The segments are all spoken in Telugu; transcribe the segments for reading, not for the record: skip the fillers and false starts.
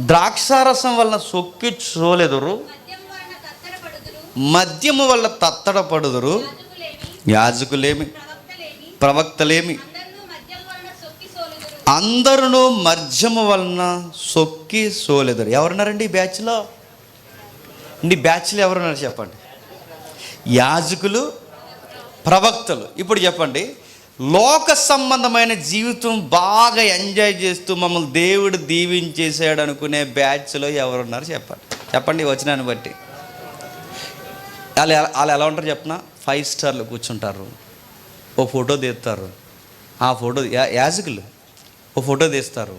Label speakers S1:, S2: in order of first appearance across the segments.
S1: ద్రాక్షారసం వలన సొక్కి సోలెదురు, మద్యము వల్ల తత్తడపడుదురు. యాజకులేమి ప్రవక్తలేమి అందరూ మద్యము వలన సొక్కి సోలెదురు. ఎవరున్నారండి ఈ బ్యాచ్లో? ఈ బ్యాచ్లో ఎవరున్నారు చెప్పండి? యాజకులు, ప్రవక్తలు. ఇప్పుడు చెప్పండి, లోక సంబంధమైన జీవితం బాగా ఎంజాయ్ చేస్తూ మమ్మల్ని దేవుడు దీవించేసాడు అనుకునే బ్యాచ్లో ఎవరున్నారు చెప్పండి? చెప్పండి వచనాన్ని బట్టి. వాళ్ళు ఎలా ఉంటారు చెప్పిన? 5 స్టార్లు కూర్చుంటారు, ఓ ఫోటో తీస్తారు. ఆ ఫోటో యాజకులు ఓ ఫోటో తీస్తారు.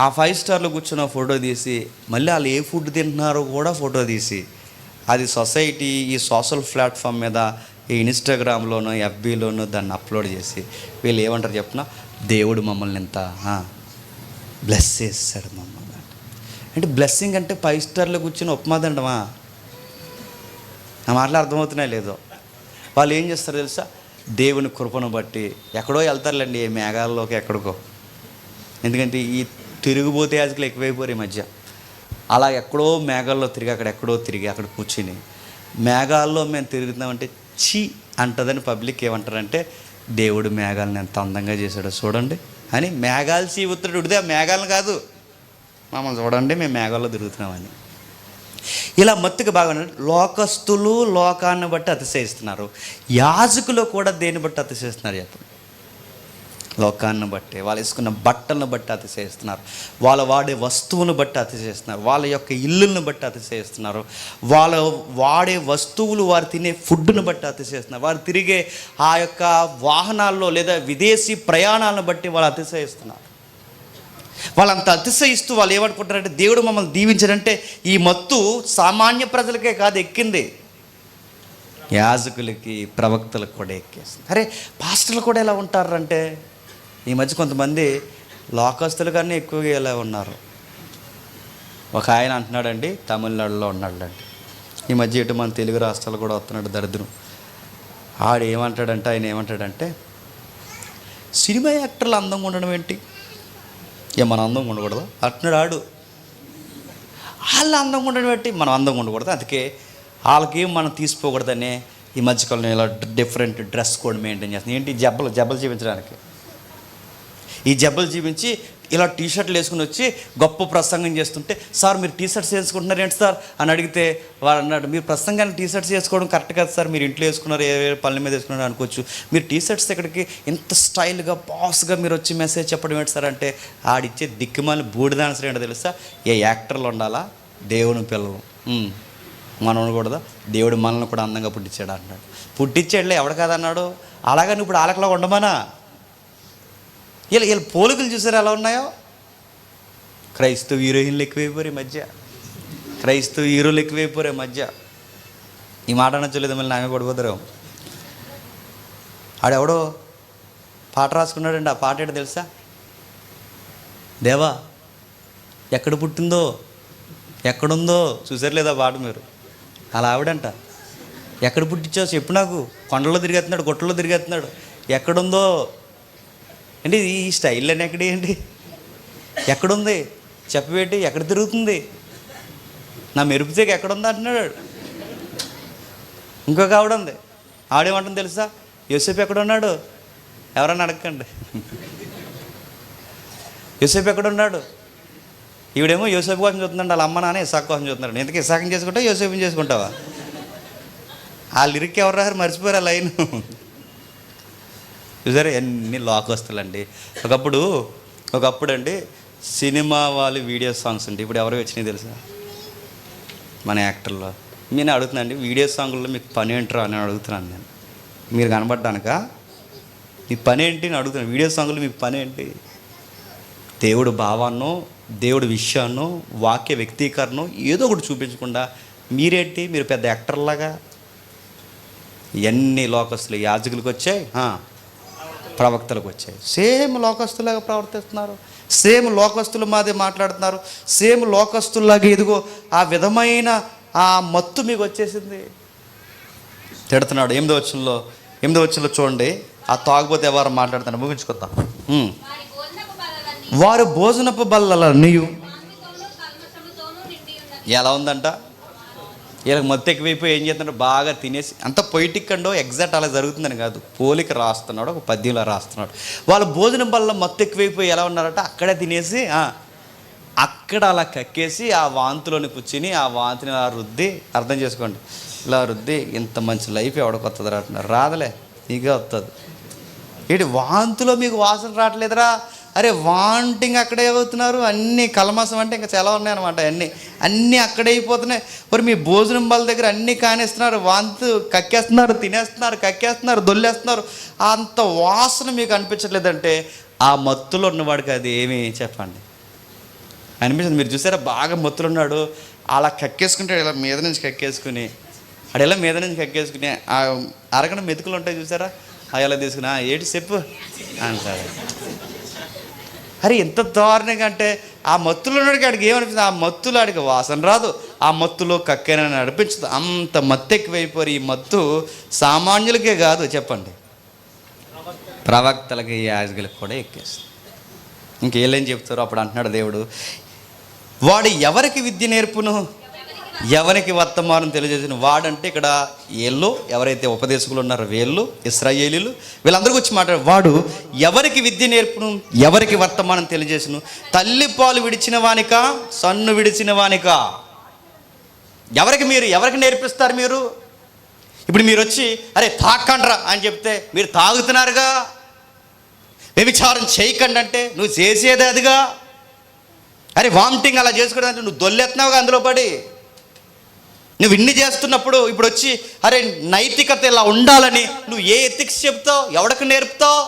S1: ఆ 5 స్టార్లు కూర్చున్న ఫోటో తీసి మళ్ళీ వాళ్ళు ఏ ఫుడ్ తింటున్నారో కూడా ఫోటో తీసి అది సొసైటీ ఈ సోషల్ ప్లాట్ఫామ్ మీద ఈ ఇన్స్టాగ్రామ్లోనూ ఎఫ్బీలోనూ దాన్ని అప్లోడ్ చేసి వీళ్ళు ఏమంటారు చెప్పిన? దేవుడు మమ్మల్ని ఎంత బ్లెస్ చేస్తాడు మమ్మల్ని. అంటే బ్లెస్సింగ్ అంటే 5 స్టార్లో కూర్చొని ఉప్మా తినడమా? నా మాటలు అర్థమవుతున్నాయి లేదో? వాళ్ళు ఏం చేస్తారు తెలుసా? దేవుని కృపను బట్టి ఎక్కడో వెళ్తారులేండి, ఏ మేఘాల్లోకి ఎక్కడికో. ఎందుకంటే ఈ తిరుగుబోతే యాజకులు ఎక్కువైపోయారు ఈ మధ్య. అలా ఎక్కడో మేఘాల్లో తిరిగి అక్కడెక్కడో తిరిగి అక్కడ కూర్చుని మేఘాల్లో మేము తిరుగుతున్నామంటే చీ అంటదని పబ్లిక్ ఏమంటారంటే, దేవుడు మేఘాలను ఎంత అందంగా చేశాడో చూడండి అని మేఘాలు చీ ఉత్తరుడు ఉడితే ఆ మేఘాలను కాదు, మమ్మల్ని చూడండి మేము మేఘాల్లో తిరుగుతున్నామని. ఇలా మత్తుకు బాగా లోకస్తులు లోకాన్ని బట్టి అతిశయిస్తున్నారు. యాజకులు కూడా దేన్ని బట్టి అతిశయిస్తున్నారు చెప్పండి? లోకాన్ని బట్టి, వాళ్ళు వేసుకున్న బట్టలను బట్టి అతిశయిస్తున్నారు, వాళ్ళు వాడే వస్తువును బట్టి అతిశయిస్తున్నారు, వాళ్ళ యొక్క ఇల్లులను బట్టి అతిశయిస్తున్నారు, వాళ్ళు వాడే వస్తువులు, వారు తినే ఫుడ్ను బట్టి అతిశయిస్తున్నారు, వారు తిరిగే ఆ యొక్క వాహనాల్లో లేదా విదేశీ ప్రయాణాలను బట్టి వాళ్ళు అతిశయిస్తున్నారు. వాళ్ళంత అతిశయిస్తూ వాళ్ళు ఏమనుకుంటారంటే దేవుడు మమ్మల్ని దీవించాడంటే ఈ మత్తు సామాన్య ప్రజలకే కాదు ఎక్కింది, యాజకులకి ప్రవక్తలకు కూడా ఎక్కేస్తుంది. అరే పాస్టర్లు కూడా ఎలా ఉంటారంటే ఈ మధ్య కొంతమంది లోకస్తుల కన్నా ఎక్కువగా ఎలా ఉన్నారు. ఒక ఆయన అంటున్నాడండి, తమిళనాడులో ఉన్నాడండి, ఈ మధ్య ఇటు మన తెలుగు రాష్ట్రాలు కూడా వస్తున్నాడు దరిద్రం. ఆయన ఏమంటాడంటే సినిమా యాక్టర్లు అందంగా ఉండడం ఏంటి, మనం అందంగా ఉండకూడదు అంటున్నాడు ఆడు. వాళ్ళు అందంగా ఉండడం ఏంటి, మనం అందంగా ఉండకూడదు, అందుకే వాళ్ళకి మనం తీసుకోకూడదని ఈ మధ్యకాలంలో ఇలా డిఫరెంట్ డ్రెస్ కోడ్ మెయింటైన్ చేస్తుంది. ఏంటి జబ్బలు చూపించడానికి. ఈ జబ్బలు చూపించి ఇలా టీషర్ట్లు వేసుకుని వచ్చి గొప్ప ప్రసంగం చేస్తుంటే, సార్ మీరు టీషర్ట్స్ వేసుకుంటున్నారు ఏంటి సార్ అని అడిగితే వాడు అన్నాడు, మీరు ప్రసంగాన్ని టీషర్ట్స్ వేసుకోవడం కరెక్ట్ కాదు సార్, మీరు ఇంట్లో వేసుకున్నారు, ఏ పనుల మీద వేసుకున్నారు అనుకోవచ్చు, మీరు టీషర్ట్స్ ఇక్కడికి ఇంత స్టైల్గా బాస్గా మీరు వచ్చి మెసేజ్ చెప్పడం ఏంటి సార్ అంటే, ఆడిచ్చే దిక్కుమాలి బూడిద ఆన్సర్ ఏంటో తెలుసా? ఏ యాక్టర్లు ఉండాలా, దేవుని పిల్లలు మనం ఉండకూడదా, దేవుడు మనల్ని కూడా అందంగా పుట్టించాడు అంటున్నాడు. పుట్టించాడులే ఎవడు కాదన్నాడు, అలాగని ఇప్పుడు ఆలకలా ఉండమనా? వీళ్ళు పోలికలు చూసారు ఎలా ఉన్నాయో. క్రైస్తవ హీరోయిన్లు ఎక్కువైపోయారు ఈ మధ్య, క్రైస్తవ హీరోలు ఎక్కువైపోయారు ఈ మధ్య. ఈ మాట అనొచ్చలేదు, మళ్ళీ నామే పడిపోతారు. ఆడెవడో పాట రాసుకున్నాడండి, ఆ పాట ఏంటో తెలుసా? దేవా ఎక్కడ పుట్టిందో ఎక్కడుందో చూసారు లేదా పాట మీరు? అలా ఆవిడంట, ఎక్కడ పుట్టించావు చెప్పు నాకు, కొండల్లో తిరిగేస్తున్నాడు, గుట్టల్లో తిరిగేస్తున్నాడు, ఎక్కడుందో అంటే ఈ స్టైల్ అని ఎక్కడి ఏంటి, ఎక్కడుంది చెప్పబెట్టి, ఎక్కడ తిరుగుతుంది, నా మెరుపుతేకి ఎక్కడుంది అంటున్నాడు. ఇంకొక ఆవిడ ఉంది, ఆవిడేమంటుంది తెలుసా? యోసేపు ఎక్కడున్నాడు, ఎవరన్నా అడగండి, యోసేపు ఎక్కడున్నాడు. ఈవిడేమో యోసేపు కోసం చూస్తుందండి, వాళ్ళ అమ్మ నాన్న ఇసాక్ కోసం చూస్తున్నాడు. ఎందుకు ఇసాకం చేసుకుంటావు, యోసేపుని చేసుకుంటావా? ఆ లిరిక్ ఎవరు రారు, మర్చిపోయారు ఆ లైన్. చూసారా ఎన్ని లోకస్తులండి. ఒకప్పుడు అండి సినిమా వాళ్ళు వీడియో సాంగ్స్ ఉంటాయి, ఇప్పుడు ఎవరు వచ్చినాయి తెలుసా? మన యాక్టర్లో. నేను అడుగుతున్నాండి, వీడియో సాంగ్లో మీకు పని ఏంటరా అని అడుగుతున్నాను నేను. మీరు కనబడ్డానుక మీ పని ఏంటి అని అడుగుతున్నాను. వీడియో సాంగ్లో మీకు పని ఏంటి? దేవుడు భావాన్నో, దేవుడి విషయాన్నో, వాక్య వ్యక్తీకరణో ఏదో ఒకటి చూపించకుండా మీరేంటి, మీరు పెద్ద యాక్టర్లాగా. ఎన్ని లోకస్తులు యాజకులకు వచ్చాయి, ప్రవక్తలకు వచ్చాయి. సేమ్ లోకస్తులాగా ప్రవర్తిస్తున్నారు, సేమ్ లోకస్తులు మాదే మాట్లాడుతున్నారు, సేమ్ లోకస్తుల్లాగా ఎదుగో ఆ విధమైన ఆ మత్తు మీకు వచ్చేసింది. తిడుతున్నాడు 8వ వచనంలో చూడండి, ఆ తాగుబోతే ఎవరు మాట్లాడుతున్నారు, ముగించుకొద్దాం. వారు భోజనపు బల్లలన్నీయు ఎలా ఉందంట, వీళ్ళకి మత్తు ఎక్కువైపోయి ఏం చేస్తున్నాడు, బాగా తినేసి, అంత పొయిటిక్ అండో ఎగ్జాక్ట్ అలా జరుగుతుందని కాదు, పోలిక రాస్తున్నాడు, ఒక పద్యంలో రాస్తున్నాడు. వాళ్ళ భోజనం వల్ల మత్తు ఎక్కువైపోయి ఎలా ఉన్నారట, అక్కడే తినేసి అక్కడ అలా కక్కేసి ఆ వాంతిలోని కూర్చుని ఆ వాంతిని అలా రుద్ది, అర్థం చేసుకోండి, ఇలా రుద్ది ఇంత మంచి లైఫ్ ఎవడికి వస్తుంది అంటున్నారు. రాదలే, నీకే వస్తుంది. ఏంటి వాంతిలో మీకు వాసన రావట్లేదురా, అరే వాంటింగ్ అక్కడే అవుతున్నారు, అన్నీ కలమాసం అంటే ఇంకా చాలా ఉన్నాయన్నమాట, అన్నీ అక్కడే అయిపోతున్నాయి. మరి మీ భోజనం వాళ్ళ దగ్గర అన్నీ కానిస్తున్నారు, వాంతు కక్కేస్తున్నారు, తినేస్తున్నారు, కక్కేస్తున్నారు, దొల్లేస్తున్నారు, అంత వాసన మీకు అనిపించట్లేదంటే ఆ మత్తులో ఉన్నవాడికి అది ఏమి చెప్పండి అనిపించింది. మీరు చూసారా, బాగా మత్తులు ఉన్నాడు, అలా కక్కేసుకుంటే ఇలా మీద నుంచి కక్కేసుకుని, అడేలా మీద నుంచి కక్కేసుకుని ఆ అరగన మెతుకులు ఉంటాయి చూసారా, అలా తీసుకుని ఏటి చెప్పు అంటాడు. అరే ఎంత దారుణంగా అంటే ఆ మత్తులో ఉన్నాడికి ఆడికి ఏమనిపిస్తుంది, ఆ మత్తులో ఆడికి వాసన రాదు, ఆ మత్తులో కక్కేనని అనిపించదు. అంత మత్తు ఎక్కువైపోయి ఈ మత్తు సామాన్యులకే కాదు చెప్పండి, ప్రవక్తలకి, యాజకులకు కూడా ఎక్కేస్తుంది. ఇంకేం చెప్తారో అప్పుడు అంటున్నాడు దేవుడు, వాడు ఎవరికి విద్య నేర్పును, ఎవరికి వర్తమానం తెలియజేసిన వాడంటే ఇక్కడ వీళ్ళు ఎవరైతే ఉపదేశకులు ఉన్నారో వీళ్ళు ఇశ్రాయేలీలు వీళ్ళందరికీ వచ్చి మాట్లాడు, వాడు ఎవరికి విద్య నేర్పును, ఎవరికి వర్తమానం తెలియజేసును, తల్లి పాలు విడిచిన వానికా, సన్ను విడిచిన వానికా, ఎవరికి నేర్పిస్తారు మీరు? ఇప్పుడు మీరు వచ్చి అరే తాకండ్రా అని చెప్తే మీరు తాగుతున్నారుగా, వ్యభిచారం చేయకండి అంటే నువ్వు చేసేదే అదిగా, అరే వామిటింగ్ అలా చేసుకోవడం అంటే నువ్వు దొల్లెత్తున్నావుగా అందులో పడి, నువ్వు ఇన్ని చేస్తున్నప్పుడు ఇప్పుడు వచ్చి అరే నైతికత ఇలా ఉండాలని నువ్వు ఏ ఎథిక్స్ చెప్తావు, ఎవడికి నేర్పుతావు?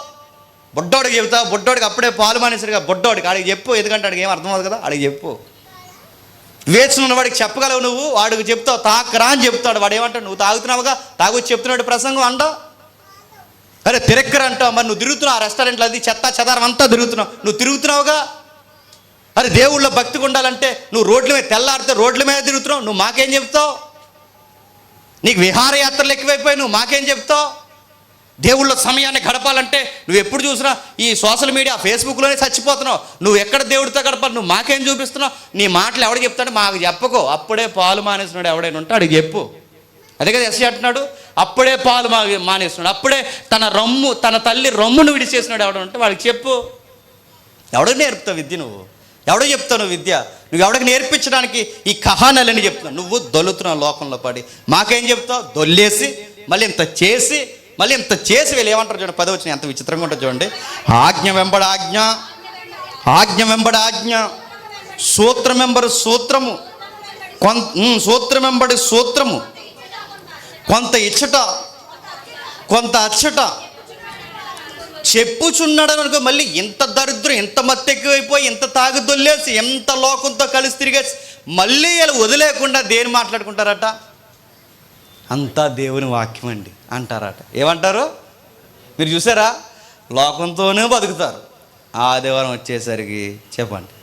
S1: బొడ్డోడికి చెప్తావు, బొడ్డోడికి అప్పుడే పాలు మానేసరిగా బొడ్డోడికి ఆడికి చెప్పు, ఎందుకంటే ఆడికి ఏం అర్థం అవుతుంది కదా, ఆడికి చెప్పు. వేసిన ఉన్నవాడికి చెప్పగలవు నువ్వు, వాడికి చెప్తావు తాకరా అని చెప్తాడు, వాడు ఏమంటావు, నువ్వు తాగుతున్నావుగా, తాగొచ్చి చెప్తున్నాడు ప్రసంగం అంటావు. అరే తిరక్కరా అంటావు, మరి నువ్వు తిరుగుతున్నావు ఆ రెస్టారెంట్లో, అది చెత్త చెదారం అంతా తిరుగుతున్నావు, నువ్వు తిరుగుతున్నావుగా. అరే దేవుళ్ళ భక్తిగా ఉండాలంటే నువ్వు రోడ్ల మీద తెల్లారితే రోడ్ల మీద తిరుగుతున్నావు, నువ్వు మాకేం చెప్తావు? నీకు విహారయాత్రలు ఎక్కువైపోయి నువ్వు మాకేం చెప్తావు? దేవుళ్ళ సమయాన్ని గడపాలంటే నువ్వు ఎప్పుడు చూసినా ఈ సోషల్ మీడియా ఫేస్బుక్లోనే చచ్చిపోతున్నావు, నువ్వు ఎక్కడ దేవుడితో గడపాలి, నువ్వు మాకేం చూపిస్తున్నావు? నీ మాటలు ఎవడు చెప్తాడు, మాకు చెప్పకో, అప్పుడే పాలు మానేస్తున్నాడు ఎవడైనా ఉంటే అడిగి చెప్పు. అదే కదా ఎస్ఐ అంటున్నాడు, అప్పుడే పాలు మానేస్తున్నాడు, అప్పుడే తన తల్లి రొమ్మును విడిచేసినాడు ఎవడ ఉంటే వాడికి చెప్పు. ఎవడికి నేర్పుతావు విద్య నువ్వు? ఎవడో చెప్తావు నువ్వు విద్య? నువ్వు ఎవడికి నేర్పించడానికి ఈ కహానాలని చెప్తున్నావు? నువ్వు దొల్లుతున్నావు లోకంలో పడి, మాకేం చెప్తావు? దొల్లేసి మళ్ళీ ఇంత చేసి వీళ్ళు ఏమంటారు చూడండి, 10 వచ్చిన ఎంత విచిత్రంగా ఉంటుంది చూడండి. ఆజ్ఞ వెంబడ ఆజ్ఞ, ఆజ్ఞ వెంబడ ఆజ్ఞ, సూత్రం వెంబడి సూత్రము, సూత్రం వెంబడి సూత్రము, కొంత ఇచ్చట కొంత అచ్చట చెప్పుచున్నాడు అనుకో. మళ్ళీ ఎంత దరిద్రం, ఎంత మత్తు ఎక్కువైపోయి, ఎంత తాగు దొల్లేసి, ఎంత లోకంతో కలిసి తిరిగేసి మళ్ళీ వీళ్ళు వదిలేకుండా దేని మాట్లాడుకుంటారట, అంతా దేవుని వాక్యం అండి అంటారట. ఏమంటారు మీరు చూసారా? లోకంతోనే బతుకుతారు. ఆదివారం వచ్చేసరికి చెప్పండి,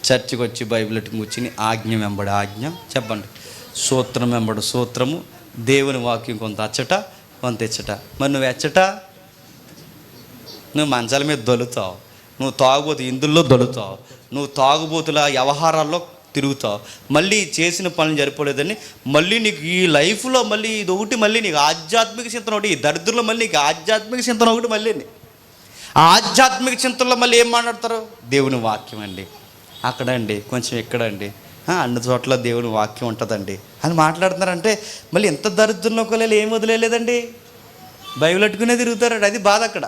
S1: చర్చికి వచ్చి బైబిల్ కూర్చుని ఆజ్ఞ వెంబడి ఆజ్ఞ చెప్పండి, సూత్రం వెంబడి సూత్రము, దేవుని వాక్యం కొంత అచ్చట కొంత ఇచ్చట. మరి నువ్వు ఎచ్చట, నువ్వు మంచాల మీద దొలుతావు, నువ్వు తాగుబోతు ఇందుల్లో దొలుతావు, నువ్వు తాగుబోతుల వ్యవహారాల్లో తిరుగుతావు, మళ్ళీ చేసిన పనులు సరిపోలేదని మళ్ళీ నీకు ఈ లైఫ్లో మళ్ళీ ఇది ఒకటి, మళ్ళీ నీకు ఆధ్యాత్మిక చింతన ఒకటి, ఈ దరిద్రంలో మళ్ళీ నీకు ఆధ్యాత్మిక చింతన ఒకటి, మళ్ళీ ఆ ఆధ్యాత్మిక చింతనలో మళ్ళీ ఏం మాట్లాడతారు? దేవుని వాక్యం అండి, అక్కడండి కొంచెం ఎక్కడండి, అన్ని చోట్ల దేవుని వాక్యం ఉంటుందండి అని మాట్లాడుతున్నారంటే మళ్ళీ ఎంత దరిద్రంలోకి వెళ్ళి ఏం వదిలేదండి, బైబిల్ అట్టుకునే తిరుగుతారు. అది బాధ అక్కడ.